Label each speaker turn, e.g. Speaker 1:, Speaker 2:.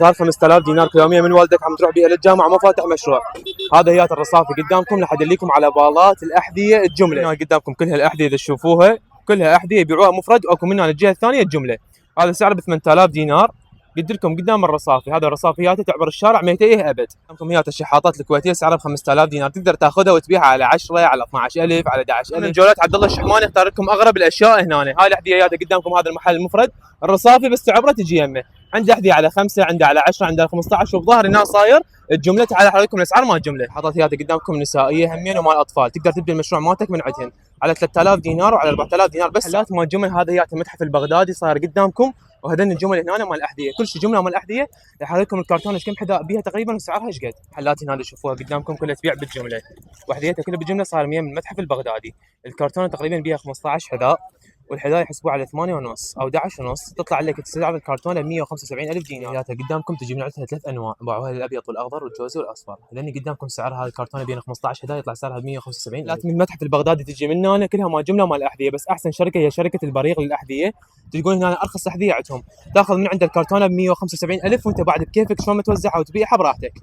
Speaker 1: هذا 5000 دينار كل يوميه من والدك عم تروح بيها للجامعه ما فاتح مشروع. هذا هي الرصافي قدامكم لحد لكم على بالات الاحذيه الجمله. هنا قدامكم كلها الاحذيه اذا تشوفوها كلها احذيه يبيعوها مفرد واكو منها الجهه الثانيه الجمله. هذا سعره ب 8000 دينار. قلت لكم قدام الرصافي. هذا الرصافيات تعبر الشارع ما يتيه ابد. عندكم هي الشحاطات الكويتيه سعرها ب 5000 دينار. تقدر تاخذها وتبيعها على 10 على 12000 على 11000. من جولات عبد الله الشحماني اختار لكم اغرب الاشياء هنا. هاي الاحذيه قدامكم. هذا المحل المفرد الرصافي بس تعبره تجي يمه. عنده احذيه على 5 عنده على 10 عنده على 15 وبظهر هنا صاير الجمله. تعال احرق لكم الاسعار مال الجمله. حاطط هي قدامكم نسائيه همين ومال اطفال. تقدر تبدا المشروع مالتك من عندهن على 3000 دينار وعلى 4000 دينار بس. محلات مال الجمل هذا هي المتحف البغدادي صاير قدامكم. وهذين الجمل هنا مال الاحذيه كل شيء جمله مال الاحذيه. راح لكم الكرتون ايش كم حذاء بيها تقريبا وسعرها ايش قد. محلات هنا اللي تشوفوها قدامكم كلها تبيع بالجمله واحذيتها كلها بالجمله. صار 100 من المتحف البغدادي. الكرتون تقريبا بيها 15 حذاء والحذاء يحسبوه على 8 ونص او 11 ونص. تطلع لك سعر الكرتونه ب 175000 دينار. هي قدامكم تجي من عندها ثلاث انواع باعوها الابيض والاخضر والجوزي والاصفر. لاني قدامكم سعر هذا الكرتونه بين 15 حذاء يطلع سعرها ب 175. لا من المتحف البغدادي تجي من هنا كلها مال جمله مال الاحذيه بس احسن شركه هي شركه البريغ للاحذيه. تلقون هنا ارخص احذيه عندهم. تاخذ من عند الكرتونه ب 175000 وانت بعد بكيفك شلون ما توزعها وتبيعها براحتك.